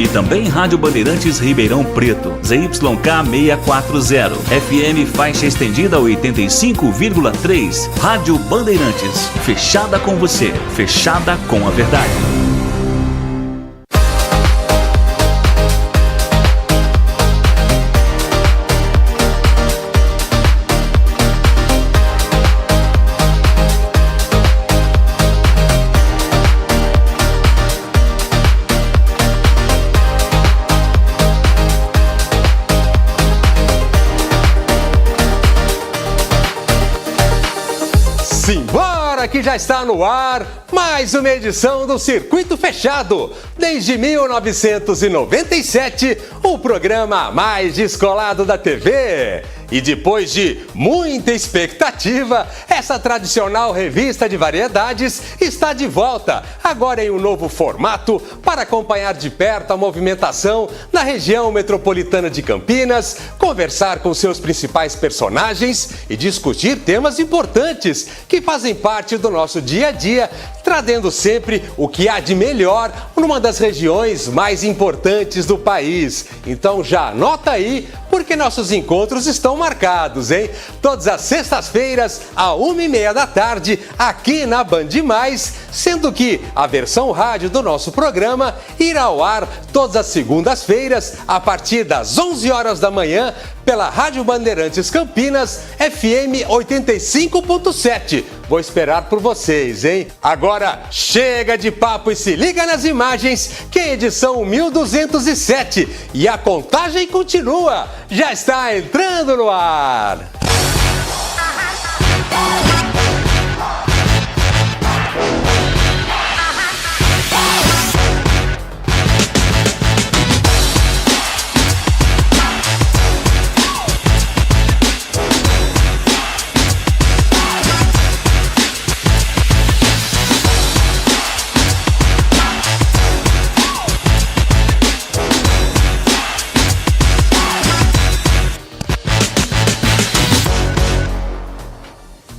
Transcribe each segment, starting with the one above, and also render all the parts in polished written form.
E também Rádio Bandeirantes Ribeirão Preto, ZYK 640, FM faixa estendida 85,3. Rádio Bandeirantes, fechada com você, fechada com a verdade. Simbora que já está no ar mais uma edição do Circuito Fechado. Desde 1997, o programa mais descolado da TV. E depois de muita expectativa, essa tradicional revista de variedades está de volta, agora em um novo formato, para acompanhar de perto a movimentação na região metropolitana de Campinas, conversar com seus principais personagens e discutir temas importantes que fazem parte do nosso dia a dia, trazendo sempre o que há de melhor numa das regiões mais importantes do país. Então já anota aí, porque nossos encontros estão marcados, hein? Todas as sextas-feiras, à 1h30 da tarde, aqui na Band Mais, sendo que a versão rádio do nosso programa irá ao ar todas as segundas-feiras, a partir das 11 horas da manhã, pela Rádio Bandeirantes Campinas, FM 85.7. Vou esperar por vocês, hein? Agora, chega de papo e se liga nas imagens, que é a edição 1207. E a contagem continua. Já está entrando no ar.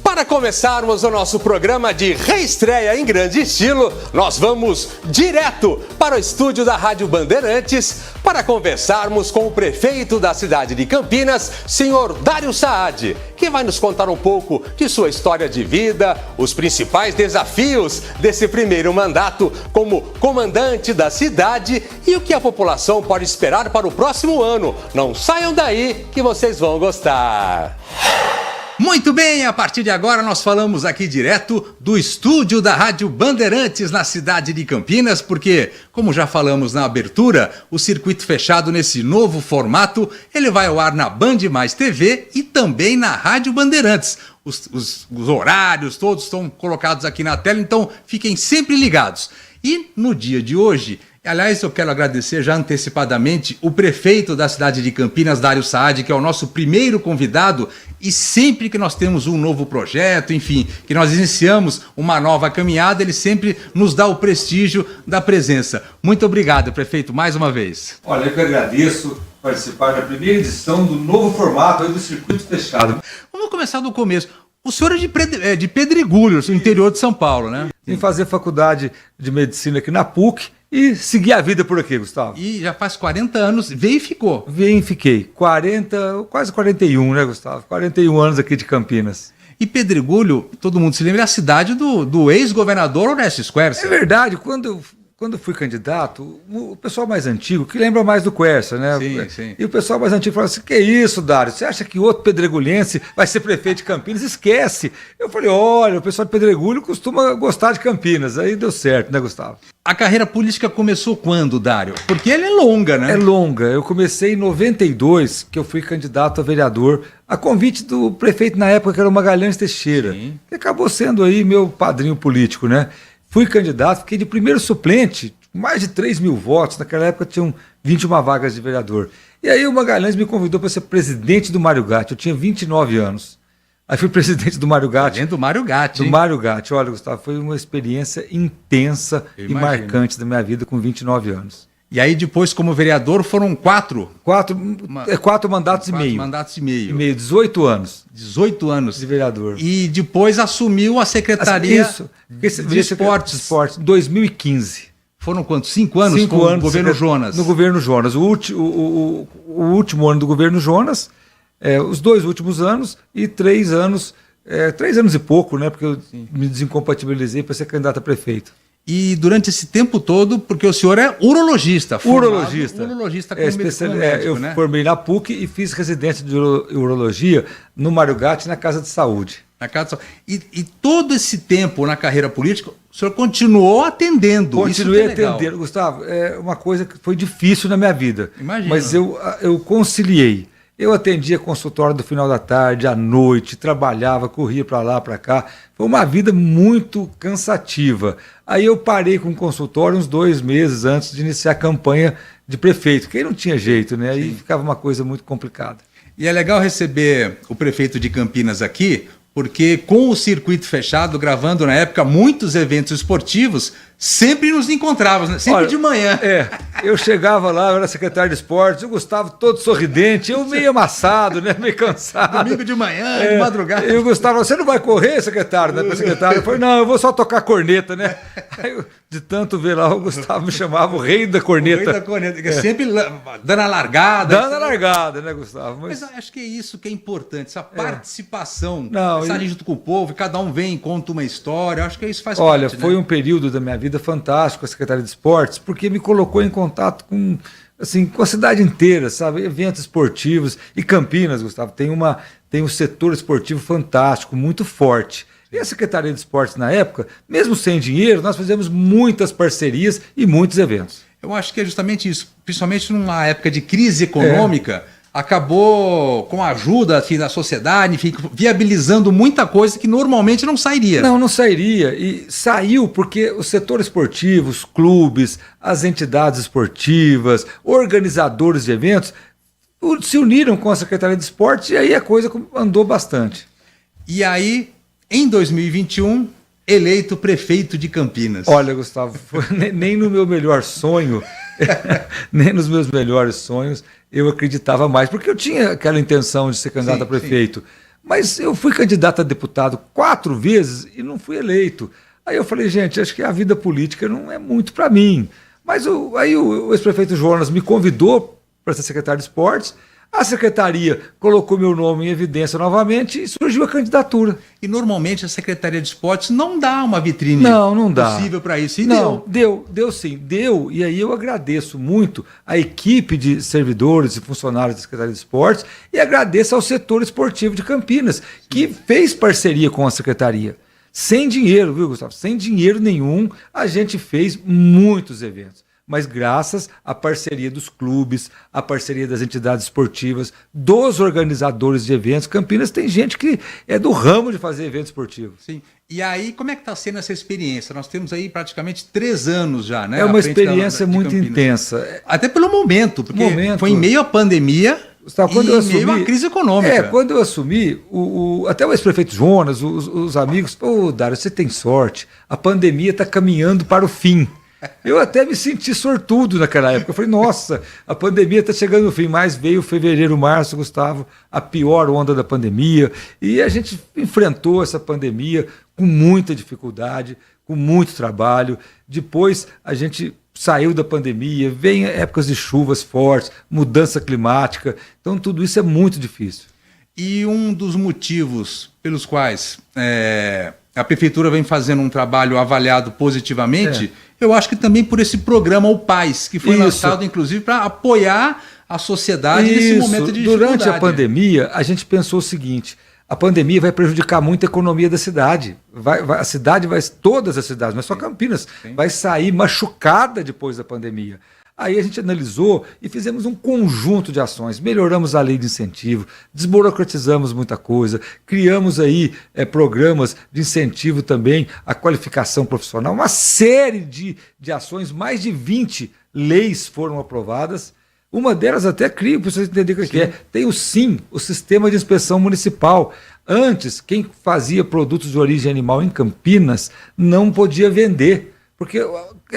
Para começarmos o nosso programa de reestreia em grande estilo, nós vamos direto para o estúdio da Rádio Bandeirantes para conversarmos com o prefeito da cidade de Campinas, senhor Dário Saad, que vai nos contar um pouco de sua história de vida, os principais desafios desse primeiro mandato como comandante da cidade e o que a população pode esperar para o próximo ano. Não saiam daí que vocês vão gostar. Muito bem, a partir de agora nós falamos aqui direto do estúdio da Rádio Bandeirantes na cidade de Campinas, porque, como já falamos na abertura, o Circuito Fechado nesse novo formato, ele vai ao ar na Band Mais TV e também na Rádio Bandeirantes. Os horários todos estão colocados aqui na tela, então fiquem sempre ligados. E no dia de hoje, aliás, eu quero agradecer já antecipadamente o prefeito da cidade de Campinas, Dário Saad, que é o nosso primeiro convidado, e sempre que nós temos um novo projeto, enfim, que nós iniciamos uma nova caminhada, ele sempre nos dá o prestígio da presença. Muito obrigado, prefeito, mais uma vez. Olha, eu que agradeço participar da primeira edição do novo formato aí do Circuito Fechado. Vamos começar do começo. O senhor é de Pedregulho, no interior de São Paulo, né? Vim fazer faculdade de medicina aqui na PUC e seguir a vida por aqui, Gustavo. E já faz 40 anos, veio e ficou. Vim e fiquei. 40, quase 41, né, Gustavo? 41 anos aqui de Campinas. E Pedregulho, todo mundo se lembra, é a cidade do ex-governador Horácio Squercia. É verdade, quando eu fui candidato, o pessoal mais antigo, que lembra mais do Quercia, né? Sim, sim. E o pessoal mais antigo falou assim, que isso, Dário? Você acha que outro pedregulhense vai ser prefeito de Campinas? Esquece. Eu falei, olha, o pessoal de Pedregulho costuma gostar de Campinas. Aí deu certo, né, Gustavo? A carreira política começou quando, Dário? Porque ela é longa, né? É longa. Eu comecei em 92, que eu fui candidato a vereador, a convite do prefeito na época, que era o Magalhães Teixeira, Sim. que acabou sendo aí meu padrinho político, né? Fui candidato, fiquei de primeiro suplente, mais de 3 mil votos. Naquela época tinham 21 vagas de vereador. E aí o Magalhães me convidou para ser presidente do Mário Gatti. Eu tinha 29 anos. Aí fui presidente do Mário Gatti. Presidente do Mário Gatti. Do Mário Gatti. Olha, Gustavo, foi uma experiência intensa e marcante da minha vida com 29 anos. E aí depois, como vereador, foram quatro mandatos e meio. 18 anos. 18 anos. De vereador. E depois assumiu a Secretaria de Esportes. 2015. Foram quantos? 5 anos 5 com anos o governo Jonas? No governo Jonas. O último ano do governo Jonas, os 2 últimos anos e 3 anos, 3 anos e pouco, né? Porque eu me desincompatibilizei para ser candidato a prefeito. E durante esse tempo todo, porque o senhor é urologista. Urologista. Urologista médico, eu formei na PUC e fiz residência de urologia no Mário Gatti, na Casa de Saúde. E todo esse tempo na carreira política, o senhor continuou atendendo. Continuei atendendo. Gustavo, é uma coisa que foi difícil na minha vida. Imagina. Mas eu conciliei. Eu atendia consultório do final da tarde, à noite, trabalhava, corria para lá, para cá. Foi uma vida muito cansativa. Aí eu parei com o consultório uns 2 meses antes de iniciar a campanha de prefeito, que aí não tinha jeito, né? Aí ficava uma coisa muito complicada. E é legal receber o prefeito de Campinas aqui, porque com o circuito fechado, gravando na época muitos eventos esportivos, sempre nos encontrávamos, né? Sempre de manhã. Eu chegava lá, eu era secretário de esportes, o Gustavo todo sorridente, eu meio amassado, né? Meio cansado. Domingo de manhã, de madrugada. E o Gustavo, você não vai correr, secretário? Né? Secretário, eu falei, não, eu vou só tocar corneta, né? Aí, de tanto ver lá, o Gustavo me chamava o rei da corneta. O rei da corneta, sempre dando a largada. Dando a largada, né, Gustavo? Mas acho que é isso que é importante, essa participação, estar junto com o povo, cada um vem e conta uma história, acho que isso faz parte. Olha, foi né? um período da minha vida fantástico, a Secretaria de Esportes, porque me colocou em contato com a cidade inteira, sabe? Eventos esportivos. E Campinas, Gustavo, tem um setor esportivo fantástico, muito forte. E a Secretaria de Esportes, na época, mesmo sem dinheiro, nós fizemos muitas parcerias e muitos eventos. Eu acho que é justamente isso, principalmente numa época de crise econômica, acabou com a ajuda da sociedade, enfim, viabilizando muita coisa que normalmente não sairia. Não sairia. E saiu porque o setor esportivo, os clubes, as entidades esportivas, organizadores de eventos, se uniram com a Secretaria de Esportes e aí a coisa andou bastante. E aí, em 2021, eleito prefeito de Campinas. Olha, Gustavo, nem no meu melhor sonho, nem nos meus melhores sonhos, eu acreditava mais, porque eu tinha aquela intenção de ser candidato a prefeito. Sim. Mas eu fui candidato a deputado 4 vezes e não fui eleito. Aí eu falei, gente, acho que a vida política não é muito para mim. Mas aí o ex-prefeito Jonas me convidou para ser secretário de esportes. A secretaria colocou meu nome em evidência novamente e surgiu a candidatura. E normalmente a Secretaria de Esportes não dá uma vitrine não dá. Possível para isso. E deu sim. Deu, e aí eu agradeço muito a equipe de servidores e funcionários da Secretaria de Esportes e agradeço ao setor esportivo de Campinas, que fez parceria com a secretaria. Sem dinheiro, viu, Gustavo? Sem dinheiro nenhum, a gente fez muitos eventos. Mas graças à parceria dos clubes, à parceria das entidades esportivas, dos organizadores de eventos. Campinas tem gente que é do ramo de fazer evento esportivo. Sim. E aí, como é que está sendo essa experiência? Nós temos aí praticamente 3 anos já, né? É uma experiência muito intensa. Até pelo momento, porque foi em meio à pandemia e meio à crise econômica. Quando eu assumi, até o ex-prefeito Jonas, os amigos, Dário, você tem sorte, a pandemia está caminhando para o fim. Eu até me senti sortudo naquela época. Eu falei, nossa, a pandemia está chegando no fim, mas veio fevereiro, março, Gustavo, a pior onda da pandemia. E a gente enfrentou essa pandemia com muita dificuldade, com muito trabalho. Depois a gente saiu da pandemia, vem épocas de chuvas fortes, mudança climática. Então tudo isso é muito difícil. E um dos motivos pelos quais a prefeitura vem fazendo um trabalho avaliado positivamente, eu acho que também por esse programa O Paz, que foi lançado inclusive para apoiar a sociedade nesse momento de dificuldade. Durante a pandemia, a gente pensou o seguinte: a pandemia vai prejudicar muito a economia da cidade. Todas as cidades, não é só Campinas, vai sair machucada depois da pandemia. Aí a gente analisou e fizemos um conjunto de ações, melhoramos a lei de incentivo, desburocratizamos muita coisa, criamos aí programas de incentivo também à qualificação profissional, uma série de ações, mais de 20 leis foram aprovadas. Uma delas até cria, para vocês entenderem o que é. Tem o SIM, o Sistema de Inspeção Municipal. Antes, quem fazia produtos de origem animal em Campinas não podia vender, porque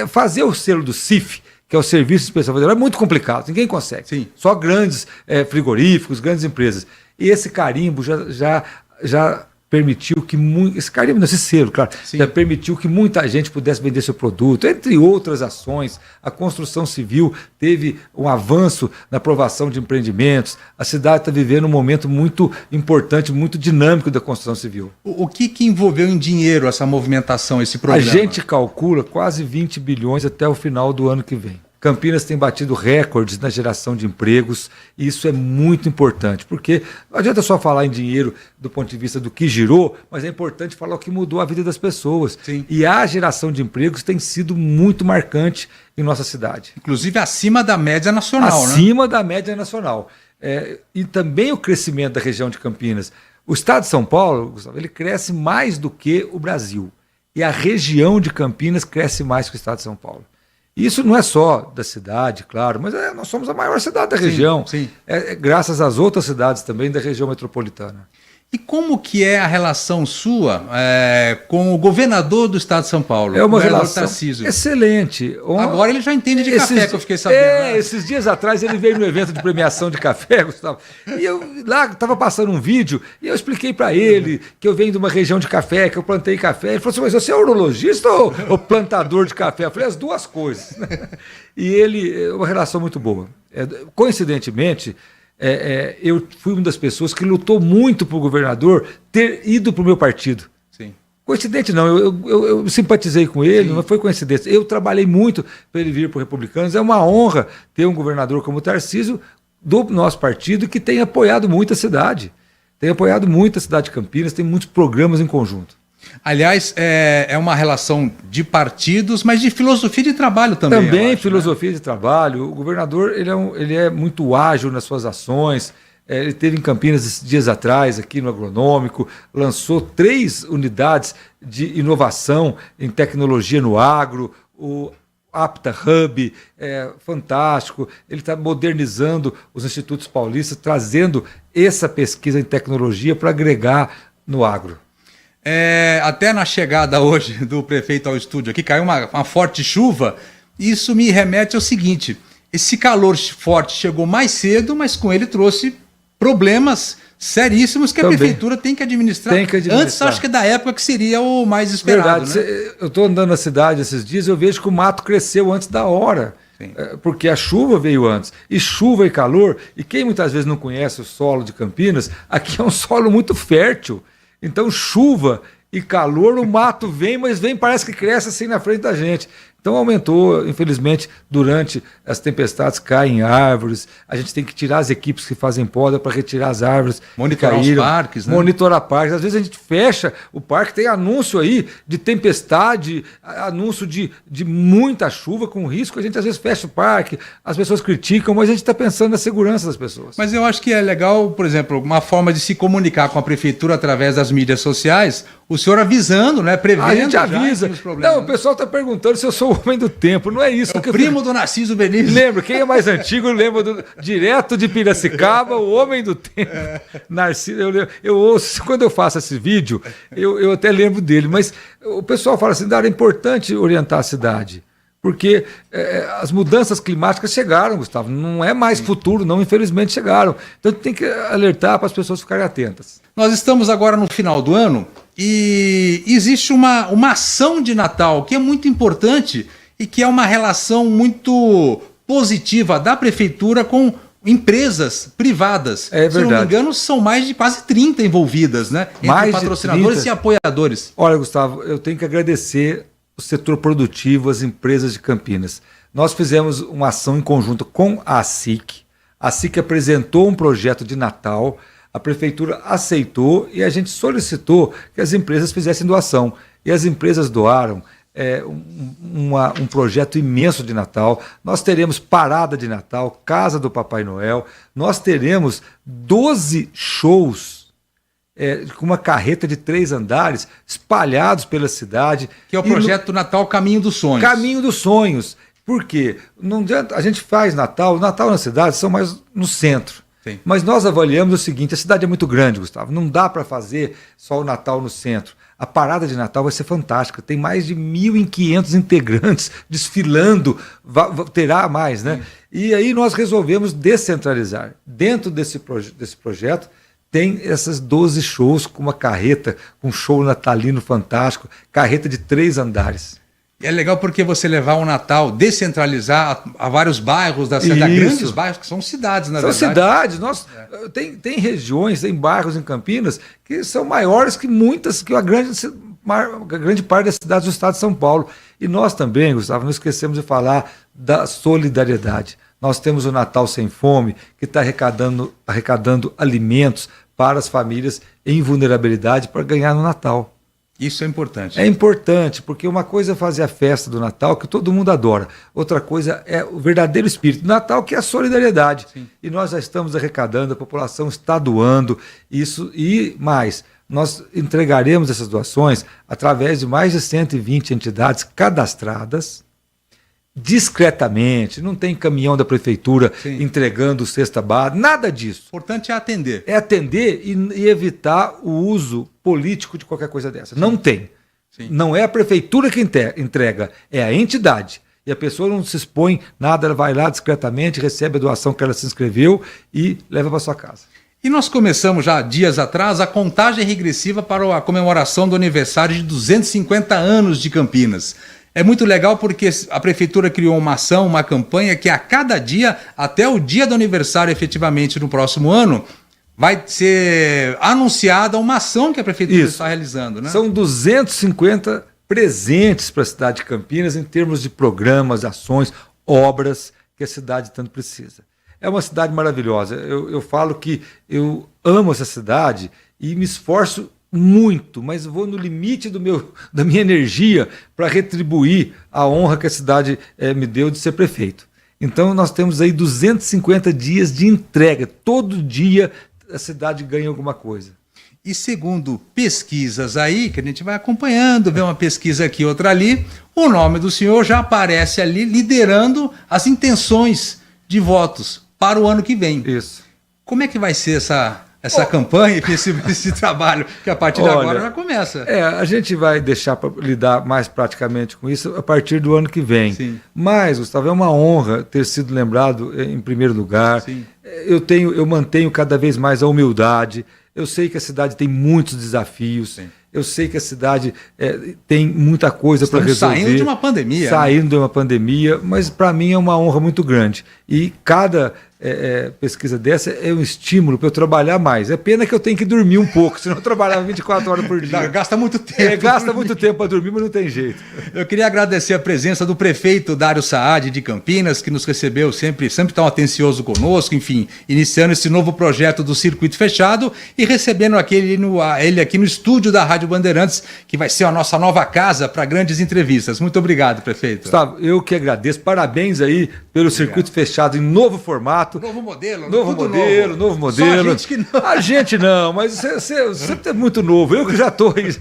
fazer o selo do CIF, que é o Serviço de Inspeção Federal, é muito complicado, ninguém consegue. Sim. Só grandes frigoríficos, grandes empresas. E esse carimbo já permitiu que esse selo, claro, Sim. já permitiu que muita gente pudesse vender seu produto, entre outras ações. A construção civil teve um avanço na aprovação de empreendimentos. A cidade está vivendo um momento muito importante, muito dinâmico da construção civil. O que envolveu em dinheiro essa movimentação, esse programa? A gente calcula quase 20 bilhões até o final do ano que vem. Campinas tem batido recordes na geração de empregos e isso é muito importante, porque não adianta só falar em dinheiro do ponto de vista do que girou, mas é importante falar o que mudou a vida das pessoas. Sim. E a geração de empregos tem sido muito marcante em nossa cidade. Inclusive acima da média nacional, acima da média nacional. E também o crescimento da região de Campinas. O estado de São Paulo, Gustavo, ele cresce mais do que o Brasil. E a região de Campinas cresce mais que o estado de São Paulo. Isso não é só da cidade, claro, mas nós somos a maior cidade da região. Sim. Graças às outras cidades também da região metropolitana. E como que é a relação sua com o governador do estado de São Paulo? É uma relação Tarcísio. Excelente. Agora ele já entende de café, que eu fiquei sabendo. Né? Esses dias atrás ele veio no evento de premiação de café, Gustavo, e eu lá estava passando um vídeo e eu expliquei para ele que eu venho de uma região de café, que eu plantei café. Ele falou assim, mas você é urologista ou plantador de café? Eu falei, as duas coisas. E ele, uma relação muito boa. Coincidentemente, eu fui uma das pessoas que lutou muito para o governador ter ido para o meu partido. Sim. Coincidente não, eu simpatizei com ele, não foi coincidência. Eu trabalhei muito para ele vir para o Republicanos. É uma honra ter um governador como o Tarcísio do nosso partido que tem apoiado muito a cidade. Tem apoiado muito a cidade de Campinas, tem muitos programas em conjunto. Aliás, é uma relação de partidos, mas de filosofia de trabalho também. Também acho, filosofia de trabalho. O governador ele é muito ágil nas suas ações. Ele esteve em Campinas esses dias atrás, aqui no Agronômico, lançou 3 unidades de inovação em tecnologia no agro, o Apta Hub, fantástico. Ele está modernizando os institutos paulistas, trazendo essa pesquisa em tecnologia para agregar no agro. Até na chegada hoje do prefeito ao estúdio aqui, caiu uma forte chuva. Isso me remete ao seguinte: esse calor forte chegou mais cedo, mas com ele trouxe problemas seríssimos que a prefeitura tem que administrar. Antes, acho que da época que seria o mais esperado. Verdade. Né? Eu estou andando na cidade esses dias, eu vejo que o mato cresceu antes da hora. Porque a chuva veio antes. E chuva e calor, e quem muitas vezes não conhece o solo de Campinas, aqui é um solo muito fértil. Então, chuva e calor, o mato vem, mas parece que cresce assim na frente da gente. Então aumentou, infelizmente, durante as tempestades caem árvores, a gente tem que tirar as equipes que fazem poda para retirar as árvores. Monitorar os parques, né? Monitorar parques. Às vezes a gente fecha o parque, tem anúncio aí de tempestade, anúncio de muita chuva com risco, a gente às vezes fecha o parque, as pessoas criticam, mas a gente está pensando na segurança das pessoas. Mas eu acho que é legal, por exemplo, uma forma de se comunicar com a prefeitura através das mídias sociais, o senhor avisando, né? Prevendo. A gente avisa. Os problemas, não, o pessoal está perguntando se eu sou o homem do tempo. Não é isso. O primo do Narciso Benício. Lembro, quem é mais antigo lembra direto de Piracicaba, o homem do tempo. Narciso, eu ouço, quando eu faço esse vídeo, eu até lembro dele, mas o pessoal fala assim, Dário, é importante orientar a cidade. Porque as mudanças climáticas chegaram, Gustavo. Não é mais futuro, não, infelizmente chegaram. Então tem que alertar para as pessoas ficarem atentas. Nós estamos agora no final do ano e existe uma ação de Natal que é muito importante e que é uma relação muito positiva da prefeitura com empresas privadas. É verdade. Se não me engano, são mais de quase 30 envolvidas, né? Entre mais patrocinadores e apoiadores. Olha, Gustavo, eu tenho que agradecer o setor produtivo, as empresas de Campinas. Nós fizemos uma ação em conjunto com a ASIC. A ASIC apresentou um projeto de Natal, a prefeitura aceitou e a gente solicitou que as empresas fizessem doação. E as empresas doaram um projeto imenso de Natal. Nós teremos parada de Natal, Casa do Papai Noel, nós teremos 12 shows com uma carreta de 3 andares, espalhados pela cidade. Que é o projeto Natal Caminho dos Sonhos. Caminho dos Sonhos. Por quê? Não adianta, a gente faz Natal na cidade são mais no centro. Sim. Mas nós avaliamos o seguinte, a cidade é muito grande, Gustavo, não dá para fazer só o Natal no centro. A parada de Natal vai ser fantástica, tem mais de 1.500 integrantes desfilando, terá mais, né? Sim. E aí nós resolvemos descentralizar. Dentro desse projeto, tem essas 12 shows com uma carreta, com um show natalino fantástico, carreta de 3 andares. E é legal porque você levar o Natal, descentralizar a vários bairros da cidade, grandes bairros, que são cidades, na verdade. São cidades. Tem regiões, tem bairros em Campinas que são maiores que a grande parte das cidades do estado de São Paulo. E nós também, Gustavo, não esquecemos de falar da solidariedade. Nós temos o Natal Sem Fome, que está arrecadando alimentos para as famílias em vulnerabilidade para ganhar no Natal. Isso é importante. É importante, porque uma coisa é fazer a festa do Natal, que todo mundo adora. Outra coisa é o verdadeiro espírito do Natal, que é a solidariedade. Sim. E nós já estamos arrecadando, a população está doando isso e mais. Nós entregaremos essas doações através de mais de 120 entidades cadastradas, discretamente, não tem caminhão da prefeitura entregando cesta básica, nada disso. O importante é atender. É atender e evitar o uso político de qualquer coisa dessa. Sim. Não tem. Sim. Não é a prefeitura que entrega, é a entidade. E a pessoa não se expõe nada, ela vai lá discretamente, recebe a doação que ela se inscreveu e leva para sua casa. E nós começamos já dias atrás a contagem regressiva para a comemoração do aniversário de 250 anos de Campinas. É muito legal porque a prefeitura criou uma ação, uma campanha que a cada dia, até o dia do aniversário efetivamente no próximo ano, vai ser anunciada uma ação que a prefeitura está realizando, né? São 250 presentes para a cidade de Campinas em termos de programas, ações, obras que a cidade tanto precisa. É uma cidade maravilhosa. Eu falo que eu amo essa cidade e me esforço muito, mas vou no limite da minha energia para retribuir a honra que a cidade me deu de ser prefeito. Então nós temos aí 250 dias de entrega. Todo dia a cidade ganha alguma coisa. E segundo pesquisas aí, que a gente vai acompanhando, vê uma pesquisa aqui, outra ali, o nome do senhor já aparece ali liderando as intenções de votos para o ano que vem. Isso. Como é que vai ser essa campanha, esse trabalho, que a partir de agora já começa? A gente vai deixar para lidar mais praticamente com isso a partir do ano que vem. Sim. Mas, Gustavo, é uma honra ter sido lembrado em primeiro lugar. Sim. Eu mantenho cada vez mais a humildade. Eu sei que a cidade tem muitos desafios. Sim. Eu sei que a cidade tem muita coisa para resolver. Saindo de uma pandemia. Saindo de uma pandemia, mas para mim é uma honra muito grande. E cada pesquisa dessa é um estímulo para eu trabalhar mais. É pena que eu tenho que dormir um pouco, senão eu trabalhava 24 horas por dia. Gasta muito tempo. Gasta muito tempo para dormir, mas não tem jeito. Eu queria agradecer a presença do prefeito Dário Saad de Campinas, que nos recebeu sempre tão atencioso conosco, enfim, iniciando esse novo projeto do Circuito Fechado e recebendo ele aqui no estúdio da Rádio Bandeirantes, que vai ser a nossa nova casa para grandes entrevistas. Muito obrigado, prefeito. Gustavo, eu que agradeço. Parabéns aí pelo Circuito Fechado em novo formato. Novo modelo. Novo modelo. Só a gente que não. A gente não, mas você é muito novo. Eu que já estou aí.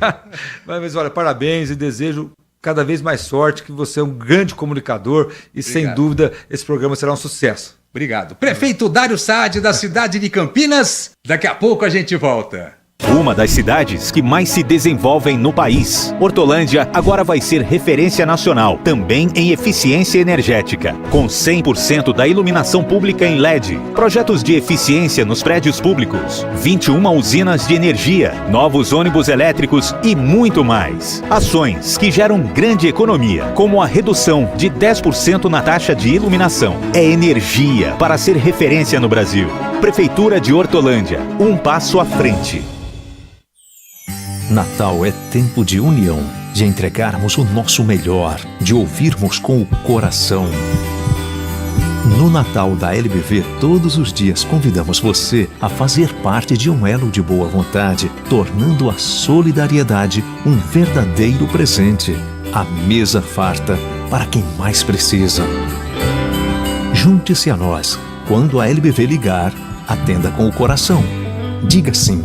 Mas olha, parabéns e desejo cada vez mais sorte, que você é um grande comunicador e sem dúvida esse programa será um sucesso. Obrigado. Prefeito Dário Saad da cidade de Campinas. Daqui a pouco a gente volta. Uma das cidades que mais se desenvolvem no país. Hortolândia agora vai ser referência nacional, também em eficiência energética, com 100% da iluminação pública em LED, projetos de eficiência nos prédios públicos, 21 usinas de energia, novos ônibus elétricos e muito mais. Ações que geram grande economia, como a redução de 10% na taxa de iluminação. É energia para ser referência no Brasil. Prefeitura de Hortolândia, um passo à frente. Natal é tempo de união, de entregarmos o nosso melhor, de ouvirmos com o coração. No Natal da LBV, todos os dias convidamos você a fazer parte de um elo de boa vontade, tornando a solidariedade um verdadeiro presente. A mesa farta para quem mais precisa. Junte-se a nós. Quando a LBV ligar, atenda com o coração. Diga sim.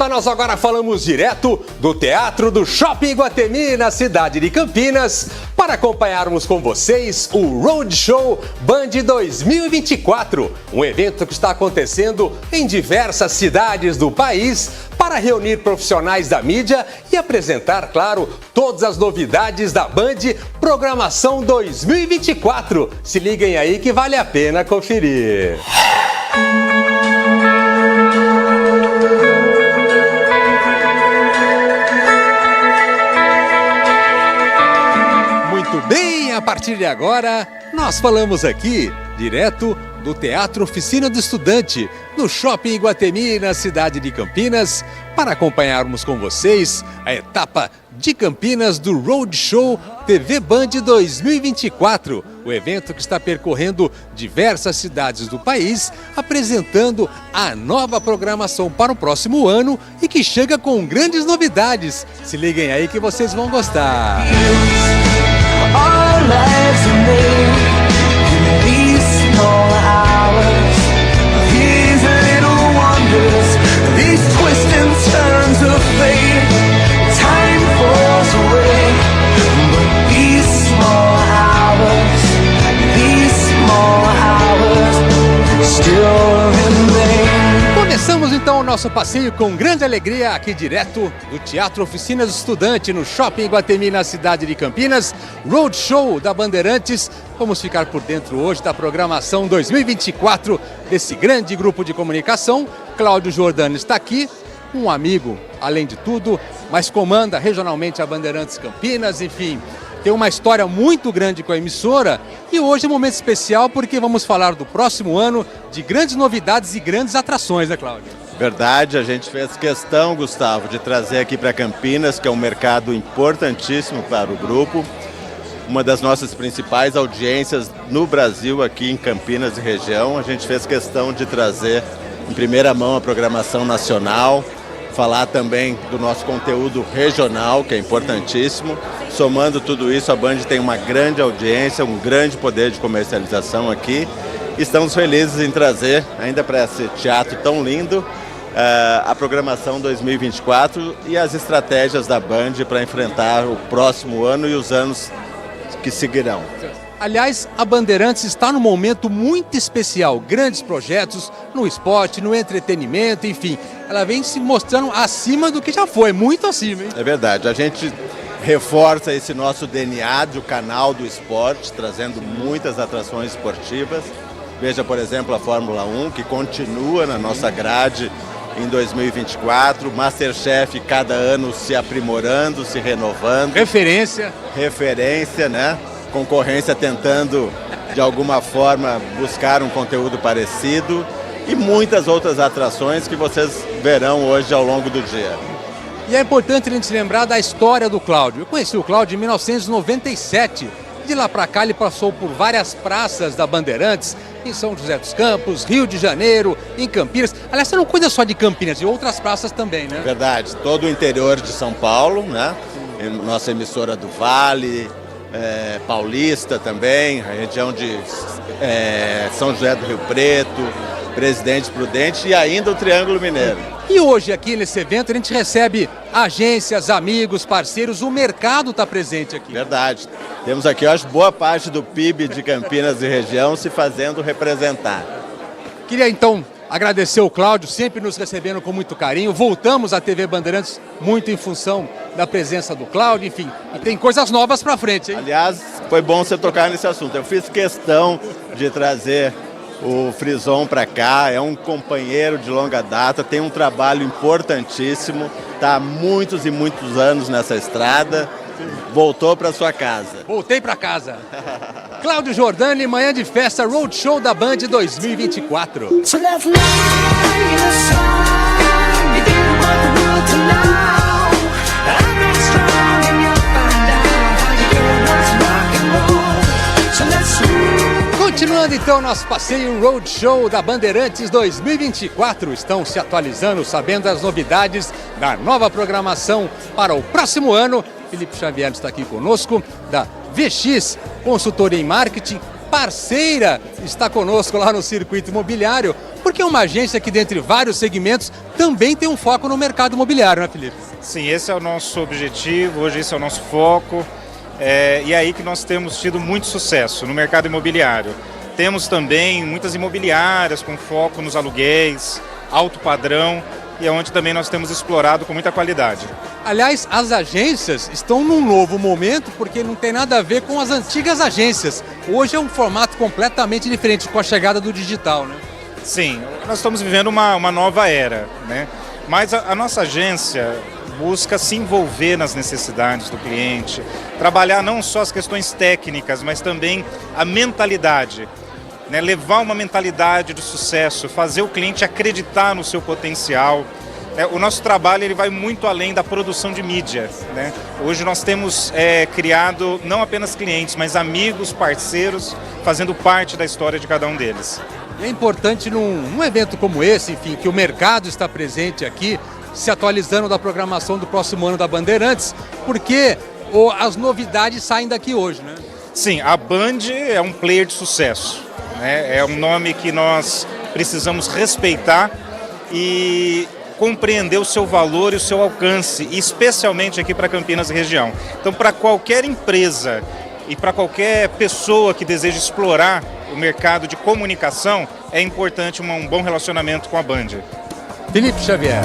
Nós agora falamos direto do Teatro do Shopping Iguatemi, na cidade de Campinas, para acompanharmos com vocês o Roadshow Band 2024, um evento que está acontecendo em diversas cidades do país para para reunir profissionais da mídia e apresentar, claro, todas as novidades da Band Programação 2024. Se liguem aí que vale a pena conferir. Muito bem, a partir de agora, nós falamos aqui, direto do Teatro Oficina do Estudante, no Shopping Iguatemi, na cidade de Campinas, para acompanharmos com vocês a etapa de Campinas do Roadshow TV Band 2024, o evento que está percorrendo diversas cidades do país, apresentando a nova programação para o próximo ano e que chega com grandes novidades. Se liguem aí que vocês vão gostar. Começamos então o nosso passeio com grande alegria aqui direto do Teatro Oficina do Estudante no Shopping Iguatemi, na cidade de Campinas, Roadshow da Bandeirantes. Vamos ficar por dentro hoje da programação 2024 desse grande grupo de comunicação. Cláudio Giordani está aqui, um amigo além de tudo, mas comanda regionalmente a Bandeirantes Campinas, enfim. Tem uma história muito grande com a emissora e hoje é um momento especial porque vamos falar do próximo ano, de grandes novidades e grandes atrações, né, Cláudio? Verdade, a gente fez questão, Gustavo, de trazer aqui para Campinas, que é um mercado importantíssimo para o grupo, uma das nossas principais audiências no Brasil, aqui em Campinas e região. A gente fez questão de trazer em primeira mão a programação nacional, falar também do nosso conteúdo regional, que é importantíssimo. Somando tudo isso, a Band tem uma grande audiência, um grande poder de comercialização aqui. Estamos felizes em trazer, ainda para esse teatro tão lindo, a programação 2024 e as estratégias da Band para enfrentar o próximo ano e os anos que seguirão. Aliás, a Bandeirantes está num momento muito especial, grandes projetos no esporte, no entretenimento, enfim. Ela vem se mostrando acima do que já foi, muito acima, hein? É verdade, a gente reforça esse nosso DNA do canal do esporte, trazendo muitas atrações esportivas. Veja, por exemplo, a Fórmula 1, que continua na nossa grade em 2024, Masterchef cada ano se aprimorando, se renovando. Referência, né? Concorrência tentando, de alguma forma, buscar um conteúdo parecido e muitas outras atrações que vocês verão hoje ao longo do dia. E é importante a gente se lembrar da história do Cláudio. Eu conheci o Cláudio em 1997. De lá para cá ele passou por várias praças da Bandeirantes, em São José dos Campos, Rio de Janeiro, em Campinas. Aliás, você não cuida só de Campinas, de outras praças também, né? Verdade, todo o interior de São Paulo, né? Nossa emissora do Vale, Paulista também, a região de São José do Rio Preto, Presidente Prudente e ainda o Triângulo Mineiro. E hoje aqui nesse evento a gente recebe agências, amigos, parceiros, o mercado está presente aqui. Verdade. Temos aqui, eu acho, boa parte do PIB de Campinas e região se fazendo representar. Queria então agradecer o Cláudio, sempre nos recebendo com muito carinho. Voltamos à TV Bandeirantes muito em função da presença do Cláudio, enfim. E tem coisas novas para frente, hein? Aliás, foi bom você tocar nesse assunto. Eu fiz questão de trazer o Frison para cá, é um companheiro de longa data, tem um trabalho importantíssimo, está há muitos e muitos anos nessa estrada, voltou para sua casa. Voltei para casa. Cláudio Giordani, manhã de festa, Roadshow da Band 2024. Continuando então nosso passeio Roadshow da Bandeirantes 2024, estão se atualizando, sabendo as novidades da nova programação para o próximo ano. Felipe Xavier está aqui conosco, da VX, consultoria em marketing, parceira, está conosco lá no circuito imobiliário, porque é uma agência que, dentre vários segmentos, também tem um foco no mercado imobiliário, né, Felipe? Sim, esse é o nosso objetivo, hoje esse é o nosso foco. E é aí que nós temos tido muito sucesso no mercado imobiliário. Temos também muitas imobiliárias com foco nos aluguéis, alto padrão, e é onde também nós temos explorado com muita qualidade. Aliás, as agências estão num novo momento porque não tem nada a ver com as antigas agências. Hoje é um formato completamente diferente com a chegada do digital, né? Sim, nós estamos vivendo uma nova era, né? Mas a nossa agência busca se envolver nas necessidades do cliente, trabalhar não só as questões técnicas, mas também a mentalidade, né? Levar uma mentalidade de sucesso, fazer o cliente acreditar no seu potencial. O nosso trabalho ele vai muito além da produção de mídia, né? Hoje nós temos criado não apenas clientes, mas amigos, parceiros, fazendo parte da história de cada um deles. É importante num evento como esse, enfim, que o mercado está presente aqui, se atualizando da programação do próximo ano da Bandeirantes, porque as novidades saem daqui hoje, né? Sim, a Band é um player de sucesso, né? É um nome que nós precisamos respeitar e compreender o seu valor e o seu alcance, especialmente aqui para Campinas e região. Então, para qualquer empresa e para qualquer pessoa que deseja explorar o mercado de comunicação, é importante um bom relacionamento com a Band. Felipe Xavier.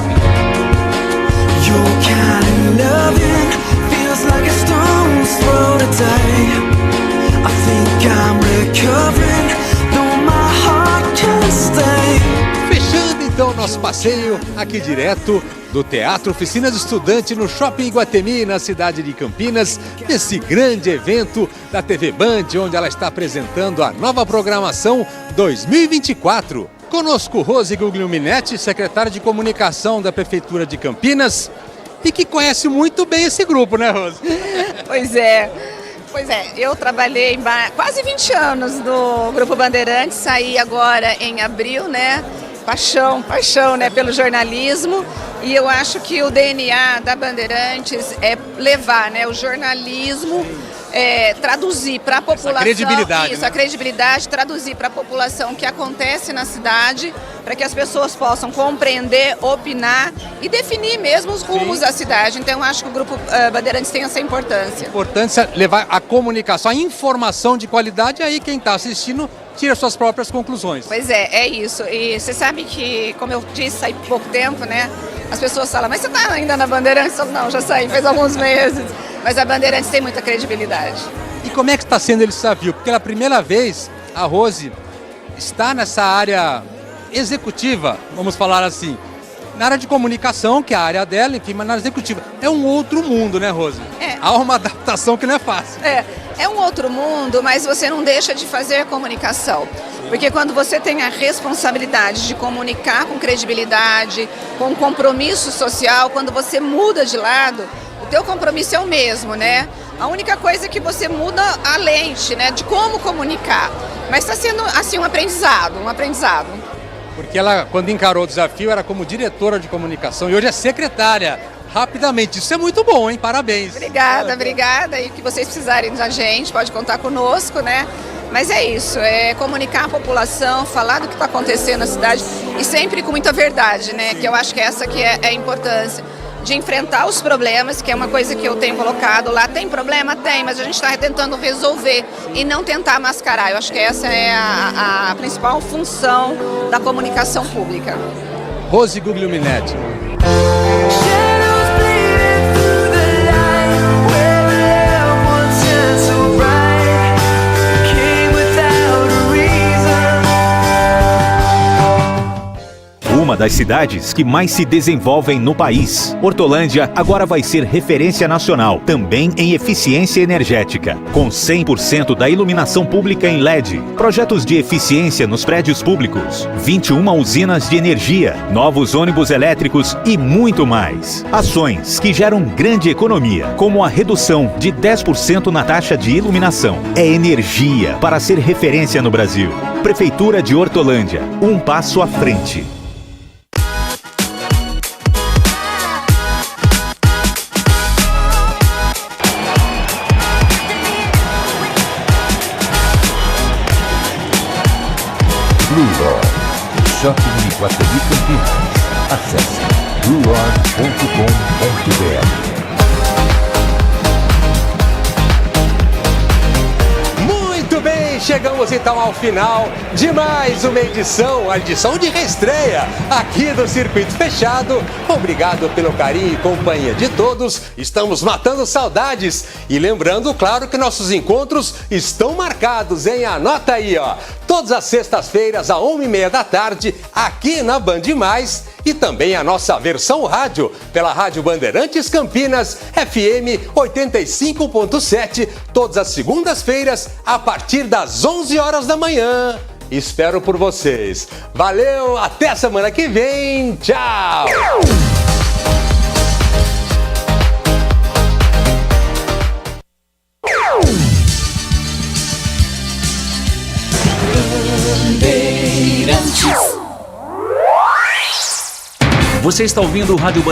Fechando então nosso passeio aqui direto do Teatro Oficinas Estudante no Shopping Iguatemi, na cidade de Campinas, nesse grande evento da TV Band, onde ela está apresentando a nova programação 2024. Conosco Rose Guglielminetti, secretária de Comunicação da Prefeitura de Campinas, e que conhece muito bem esse grupo, né, Rose? Pois é, eu trabalhei quase 20 anos no Grupo Bandeirantes, saí agora em abril, né? Paixão, né, pelo jornalismo, e eu acho que o DNA da Bandeirantes é levar, né, o jornalismo, traduzir para a população, a credibilidade, traduzir para a população o que acontece na cidade, para que as pessoas possam compreender, opinar e definir mesmo os rumos da cidade. Então eu acho que o Grupo Bandeirantes tem essa importância. Importância levar a comunicação, a informação de qualidade, aí quem está assistindo tira suas próprias conclusões. Pois é isso. E você sabe que, como eu disse, saí por pouco tempo, né? As pessoas falam, mas você está ainda na Bandeirantes? Não, já saí, faz alguns meses. Mas a Bandeirantes tem muita credibilidade. E como é que está sendo esse desafio? Porque pela primeira vez a Rose está nessa área executiva, vamos falar assim, na área de comunicação, que é a área dela, enfim, mas na área executiva. É um outro mundo, né, Rose? Há uma adaptação que não é fácil. É um outro mundo, mas você não deixa de fazer comunicação. Porque quando você tem a responsabilidade de comunicar com credibilidade, com compromisso social, quando você muda de lado, o teu compromisso é o mesmo, né? A única coisa é que você muda a lente, né, de como comunicar. Mas está sendo, assim, um aprendizado. Porque ela, quando encarou o desafio, era como diretora de comunicação e hoje é secretária. Rapidamente, isso é muito bom, hein? Parabéns. Obrigada. E o que vocês precisarem da gente, pode contar conosco, né? Mas é isso, é comunicar a população, falar do que está acontecendo na cidade e sempre com muita verdade, né? Que eu acho que essa que é a importância de enfrentar os problemas, que é uma coisa que eu tenho colocado lá. Tem problema? Tem, mas a gente está tentando resolver e não tentar mascarar. Eu acho que essa é a principal função da comunicação pública. Rose Guglielminetti. Uma das cidades que mais se desenvolvem no país, Hortolândia agora vai ser referência nacional, também em eficiência energética, com 100% da iluminação pública em LED, projetos de eficiência nos prédios públicos, 21 usinas de energia, novos ônibus elétricos e muito mais. Ações que geram grande economia, como a redução de 10% na taxa de iluminação. É energia para ser referência no Brasil. Prefeitura de Hortolândia, um passo à frente. Shopping Iguatemi Campinas. Acesse bluelord.com.br. Muito bem, chegamos então ao final de mais uma edição, a edição de reestreia aqui do Circuito Fechado. Obrigado pelo carinho e companhia de todos. Estamos matando saudades. E lembrando, claro, que nossos encontros estão marcados, hein? Anota aí, ó. Todas as sextas-feiras, às 1h30 da tarde, aqui na Band Mais. E também a nossa versão rádio, pela Rádio Bandeirantes Campinas, FM 85.7, todas as segundas-feiras, a partir das 11 horas da manhã. Espero por vocês. Valeu, até semana que vem. Tchau! Você está ouvindo o Rádio